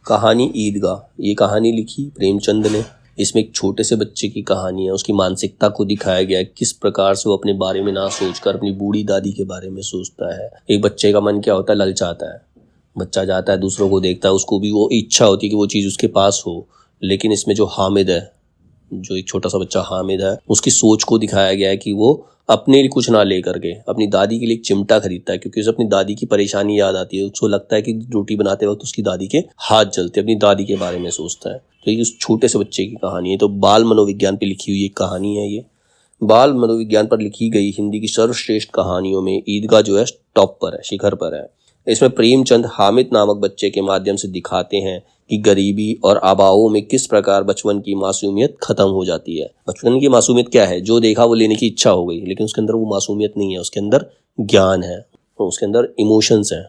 कहानी ईदगाह, ये कहानी लिखी प्रेमचंद ने। इसमें एक छोटे से बच्चे की कहानी है, उसकी मानसिकता को दिखाया गया है, किस प्रकार से वो अपने बारे में ना सोचकर अपनी बूढ़ी दादी के बारे में सोचता है। एक बच्चे का मन क्या होता है, ललचाता है। बच्चा जाता है, दूसरों को देखता है, उसको भी वो इच्छा होती है कि वो चीज़ उसके पास हो। लेकिन इसमें जो हामिद है, जो एक छोटा सा बच्चा हामिद है, उसकी सोच को दिखाया गया है कि वो अपने लिए कुछ ना लेकर के अपनी दादी के लिए एक चिमटा खरीदता है, क्योंकि उसे अपनी दादी की परेशानी याद आती है। उसको लगता है कि रोटी बनाते वक्त उसकी दादी के हाथ जलते, अपनी दादी के बारे में सोचता है। तो ये उस छोटे से बच्चे की कहानी है। तो बाल मनोविज्ञान पर लिखी हुई एक कहानी है। ये बाल मनोविज्ञान पर लिखी गई हिंदी की सर्वश्रेष्ठ कहानियों में ईदगाह जो है टॉप पर है, शिखर पर है। इसमें प्रेमचंद हामिद नामक बच्चे के माध्यम से दिखाते हैं कि गरीबी और अभावों में किस प्रकार बचपन की मासूमियत खत्म हो जाती है। बचपन की मासूमियत क्या है, जो देखा वो लेने की इच्छा हो गई, लेकिन उसके अंदर वो मासूमियत नहीं है, उसके अंदर ज्ञान है, उसके अंदर इमोशंस हैं।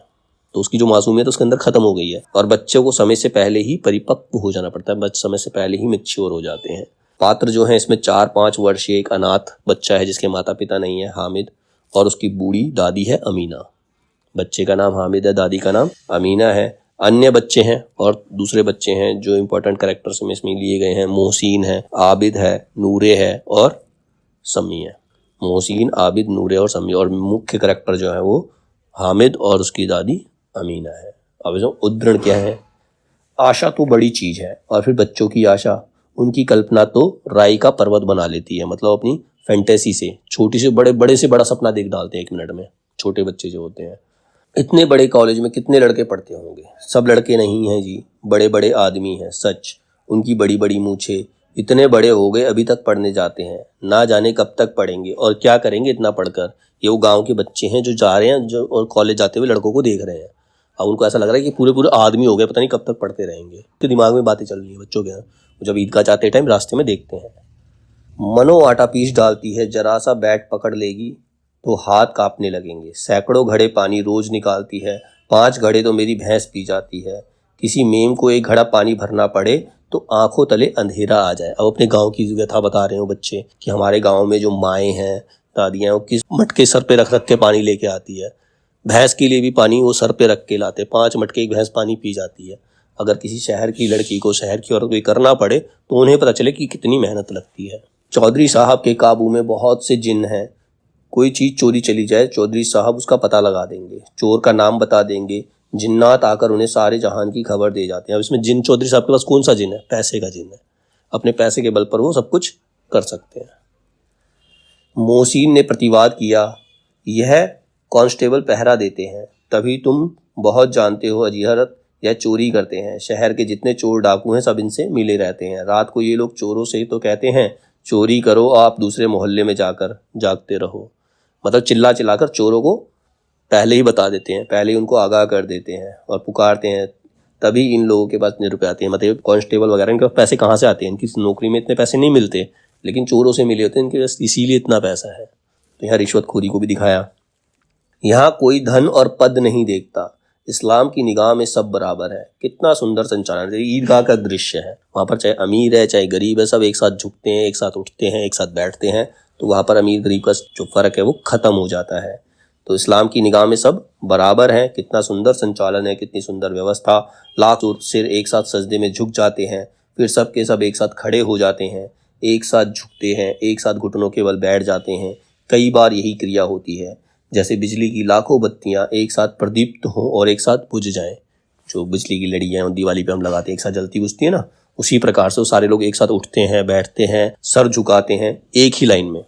तो उसकी जो मासूमियत उसके अंदर खत्म हो गई है। और बच्चे को समय से पहले ही परिपक्व हो जाना पड़ता है, समय से पहले ही मैच्योर हो जाते हैं। पात्र जो है इसमें 4-5 वर्षीय एक अनाथ बच्चा है जिसके माता पिता नहीं है, हामिद, और उसकी बूढ़ी दादी है अमीना। बच्चे का नाम हामिद है, दादी का नाम अमीना है। अन्य बच्चे हैं और दूसरे बच्चे हैं जो इंपॉर्टेंट कैरेक्टर्स में इसमें लिए गए हैं। मोहसिन है, आबिद है, नूरे है और सम्मी है। मोहसिन, आबिद, नूरे और सम्मी, और मुख्य कैरेक्टर जो है वो हामिद और उसकी दादी अमीना है। अब इसमें उद्धरण क्या है, आशा तो बड़ी चीज है, और फिर बच्चों की आशा, उनकी कल्पना तो राई का पर्वत बना लेती है। मतलब अपनी फैंटेसी से छोटी से बड़े से बड़ा सपना देख डालते हैं 1 मिनट में। छोटे बच्चे जो होते हैं, इतने बड़े कॉलेज में कितने लड़के पढ़ते होंगे। सब लड़के नहीं हैं जी, बड़े बड़े आदमी हैं सच। उनकी बड़ी बड़ी मूछें, इतने बड़े हो गए अभी तक पढ़ने जाते हैं, ना जाने कब तक पढ़ेंगे और क्या करेंगे इतना पढ़कर। ये वो गांव के बच्चे हैं जो जा रहे हैं, जो और कॉलेज जाते हुए लड़कों को देख रहे हैं। अब उनको ऐसा लग रहा है कि पूरे पूरे आदमी हो गए, पता नहीं कब तक पढ़ते रहेंगे। तो दिमाग में बातें चल रही है बच्चों के। जब ईदगाह जाते टाइम रास्ते में देखते हैं, मनो आटा पीस डालती है, जरा सा बैट पकड़ लेगी तो हाथ कांपने लगेंगे। सैकड़ों घड़े पानी रोज निकालती है, 5 घड़े तो मेरी भैंस पी जाती है। किसी मेम को 1 घड़ा पानी भरना पड़े तो आंखों तले अंधेरा आ जाए। अब अपने गांव की व्यथा बता रहे हो बच्चे कि हमारे गांव में जो माएँ हैं, दादियाँ, वो किस मटके सर पे रख रख के पानी लेके आती है। भैंस के लिए भी पानी वो सर पे रख के लाते, 5 मटके एक भैंस पानी पी जाती है। अगर किसी शहर की लड़की को, शहर की औरत को ये करना पड़े तो उन्हें पता चले कि कितनी मेहनत लगती है। चौधरी साहब के काबू में बहुत से जिन हैं। कोई चीज चोरी चली जाए, चौधरी साहब उसका पता लगा देंगे, चोर का नाम बता देंगे, जिन्नात आकर उन्हें सारे जहान की खबर दे जाते हैं। अब इसमें जिन, चौधरी साहब के पास कौन सा जिन है, पैसे का जिन है। अपने पैसे के बल पर वो सब कुछ कर सकते हैं। मोहसिन ने प्रतिवाद किया, यह कांस्टेबल पहरा देते हैं, तभी तुम बहुत जानते हो अजीहरत, यह चोरी करते हैं। शहर के जितने चोर डाकू हैं सब इनसे मिले रहते हैं। रात को ये लोग चोरों से तो कहते हैं चोरी करो, आप दूसरे मोहल्ले में जाकर जागते रहो। मतलब चिल्ला चिल्लाकर चोरों को पहले ही बता देते हैं, पहले ही उनको आगाह कर देते हैं और पुकारते हैं, तभी इन लोगों के पास इतने रुपए आते हैं। मतलब कांस्टेबल वगैरह, इनके पास पैसे कहाँ से आते हैं, इनकी नौकरी में इतने पैसे नहीं मिलते, लेकिन चोरों से मिले होते हैं इनके पास, इसीलिए इतना पैसा है। तो यहाँ रिश्वतखोरी को भी दिखाया। यहाँ कोई धन और पद नहीं देखता, इस्लाम की निगाह में सब बराबर है। कितना सुंदर संचालन, ईदगाह का दृश्य है। वहाँ पर चाहे अमीर है चाहे गरीब है, सब एक साथ झुकते हैं, एक साथ उठते हैं, एक साथ बैठते हैं। तो वहाँ पर अमीर गरीब का जो फर्क है वो खत्म हो जाता है। तो इस्लाम की निगाह में सब बराबर हैं। कितना सुंदर संचालन है, कितनी सुंदर व्यवस्था। लाख सिर एक साथ सजदे में झुक जाते हैं, फिर सब के सब एक साथ खड़े हो जाते हैं, एक साथ झुकते हैं, एक साथ घुटनों के बल बैठ जाते हैं। कई बार यही क्रिया होती है, जैसे बिजली की लाखों बत्तियां एक साथ प्रदीप्त हों और एक साथ बुझ जाएं। जो बिजली की लड़ियां दिवाली पे हम लगाते हैं, एक साथ जलती बुझती है ना, उसी प्रकार से वो सारे लोग एक साथ उठते हैं, बैठते हैं, सर झुकाते हैं एक ही लाइन में।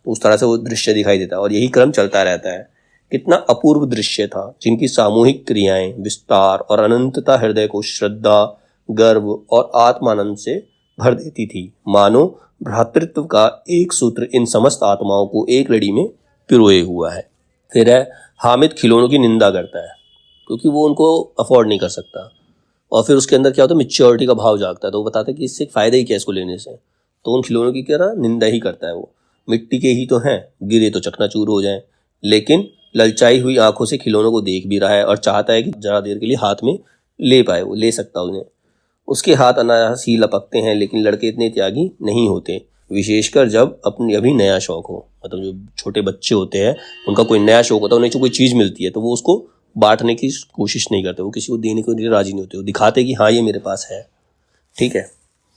तो उस तरह से वो दृश्य दिखाई देता है और यही क्रम चलता रहता है। कितना अपूर्व दृश्य था, जिनकी सामूहिक क्रियाएं, विस्तार और अनंतता हृदय को श्रद्धा, गर्व और आत्मानंद से भर देती थी। मानो भ्रातृत्व का एक सूत्र इन समस्त आत्माओं को एक लड़ी में पिरोए हुआ है। फिर है, हामिद खिलौनों की निंदा करता है क्योंकि वो उनको अफोर्ड नहीं कर सकता। और फिर उसके अंदर क्या होता है, मैच्योरिटी का भाव जागता है। तो वो बताता है कि इससे फ़ायदा ही क्या है इसको लेने से। तो उन खिलौनों की क्या निंदा ही करता है। वो मिट्टी के ही तो हैं, गिरे तो चकनाचूर हो जाएं, लेकिन ललचाई हुई आंखों से खिलौनों को देख भी रहा है और चाहता है कि जरा देर के लिए हाथ में ले पाए, वो ले सकता उन्हें। उसके हाथ अनायास ही लपकते हैं, लेकिन लड़के इतने त्यागी नहीं होते, विशेषकर जब अपनी अभी नया शौक हो। मतलब जो छोटे बच्चे होते हैं उनका कोई नया शौक होता है, उन्हें जो कोई चीज़ मिलती है तो वो उसको बांटने की कोशिश नहीं करते, वो किसी को देने को राजी नहीं होते, वो दिखाते कि हाँ ये मेरे पास है। ठीक है।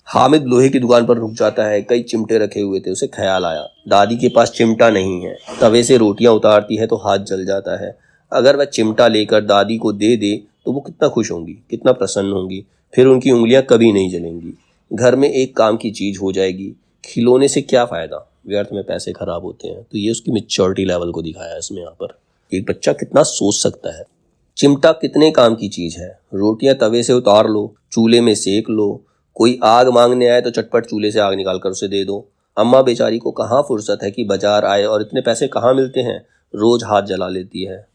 हामिद लोहे की दुकान पर रुक जाता है। कई चिमटे रखे हुए थे। उसे ख्याल आया दादी के पास चिमटा नहीं है। तवे से रोटियां उतारती है तो हाथ जल जाता है। अगर वह चिमटा लेकर दादी को दे दे तो वो कितना खुश होंगी, कितना प्रसन्न होंगी। फिर उनकी उंगलियां कभी नहीं जलेंगी। घर में एक काम की चीज हो जाएगी। खिलौने से क्या फायदा, व्यर्थ में पैसे खराब होते हैं। तो ये उसकी मैच्योरिटी लेवल को दिखाया इसमें। यहाँ पर एक बच्चा कितना सोच सकता है। चिमटा कितने काम की चीज है। रोटियां तवे से उतार लो, चूल्हे में सेक लो। कोई आग मांगने आए तो चटपट चूल्हे से आग निकाल कर उसे दे दो। अम्मा बेचारी को कहाँ फुर्सत है कि बाजार आए, और इतने पैसे कहाँ मिलते हैं, रोज हाथ जला लेती है।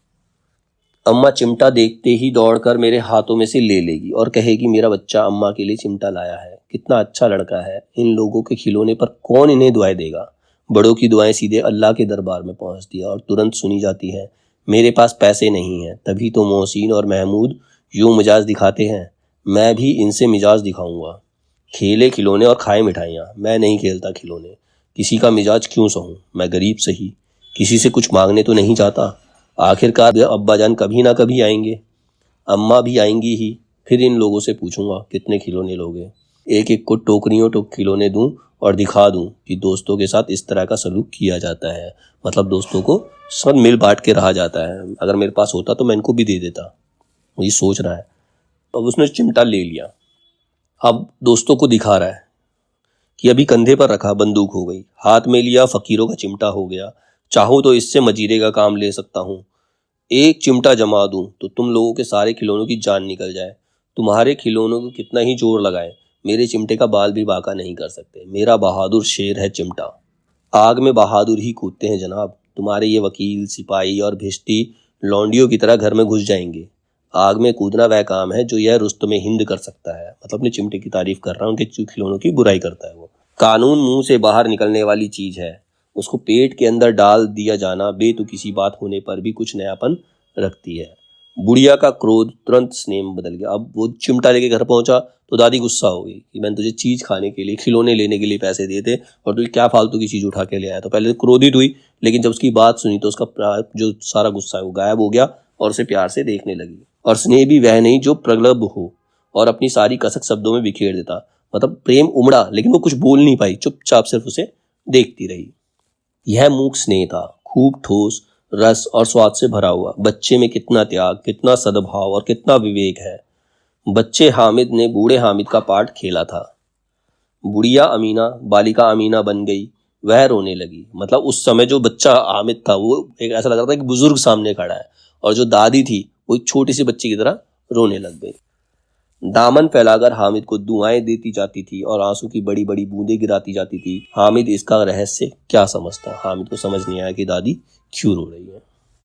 अम्मा चिमटा देखते ही दौड़कर मेरे हाथों में से ले लेगी और कहेगी मेरा बच्चा अम्मा के लिए चिमटा लाया है, कितना अच्छा लड़का है। इन लोगों के खिलौने पर कौन इन्हें दुआएं देगा। बड़ों की दुआएं सीधे अल्लाह के दरबार में पहुंचती है और तुरंत सुनी जाती है। मेरे पास पैसे नहीं हैं, तभी तो मोहसिन और महमूद यूं मिजाज दिखाते हैं। मैं भी इनसे मिजाज दिखाऊंगा। खेले खिलौने और खाए मिठाइयाँ, मैं नहीं खेलता खिलौने। किसी का मिजाज क्यों सहूं, मैं गरीब सही, किसी से कुछ मांगने तो नहीं जाता। आखिरकार अब्बा जान कभी ना कभी आएंगे, अम्मा भी आएंगी ही। फिर इन लोगों से पूछूंगा कितने खिलौने लोगे। एक एक को टोकरियों खिलौने दूं और दिखा दूं कि दोस्तों के साथ इस तरह का सलूक किया जाता है। मतलब दोस्तों को सब मिल बांट के रहा जाता है। अगर मेरे पास होता तो मैं इनको भी दे देता। ये सोच रहा है। अब उसने चिमटा ले लिया। अब दोस्तों को दिखा रहा है कि अभी कंधे पर रखा बंदूक हो गई, हाथ में लिया फकीरों का चिमटा हो गया। चाहूं तो इससे मजीरे का काम ले सकता हूँ। एक चिमटा जमा दूं तो तुम लोगों के सारे खिलौनों की जान निकल जाए। तुम्हारे खिलौनों को कितना ही जोर लगाए, मेरे चिमटे का बाल भी बांका नहीं कर सकते। मेरा बहादुर शेर है चिमटा। आग में बहादुर ही कूदते हैं जनाब। तुम्हारे ये वकील, सिपाही और भिश्ती लौंडियों की तरह घर में घुस जाएंगे। आग में कूदना वह काम है जो यह रुस्तमे हिंद कर सकता है। मतलब अपने चिमटे की तारीफ कर रहा हूँ, उनके खिलौनों की बुराई करता है वो। कानून मुंह से बाहर निकलने वाली चीज है। उसको पेट के अंदर डाल दिया जाना बेतुकी बात होने पर भी कुछ नयापन रखती है। बुढ़िया का क्रोध तुरंत स्नेह में बदल गया। अब वो चिमटा लेके घर पहुंचा तो दादी गुस्सा हो गई कि मैंने तुझे चीज खाने के लिए, खिलौने लेने के लिए पैसे दिए थे और तू क्या फालतू की चीज उठा के ले आया। तो पहले क्रोधित हुई, लेकिन जब उसकी बात सुनी तो उसका जो सारा गुस्सा है वो गायब हो गया और उसे प्यार से देखने लगी। और स्नेह भी वह नहीं जो प्रगल्भ हो और अपनी सारी कसक शब्दों में बिखेर देता। मतलब प्रेम उमड़ा, लेकिन वो कुछ बोल नहीं पाई, चुपचाप सिर्फ उसे देखती रही। यह मूक स्नेह था, खूब ठोस, रस और स्वाद से भरा हुआ। बच्चे में कितना त्याग, कितना सद्भाव और कितना विवेक है। बच्चे हामिद ने बूढ़े हामिद का पार्ट खेला था। बुढ़िया अमीना बालिका अमीना बन गई। वह रोने लगी। मतलब उस समय जो बच्चा हामिद था वो एक ऐसा लग रहा था कि बुजुर्ग सामने खड़ा है, और जो दादी थी वो एक छोटी सी बच्ची की तरह रोने लग गई। दामन फैलाकर हामिद को दुआएं देती जाती थी और आंसू की बड़ी बड़ी बूंदें गिराती जाती थी। हामिद इसका रहस्य क्या समझता। हामिद को समझ नहीं आया कि दादी क्यों रो रही है।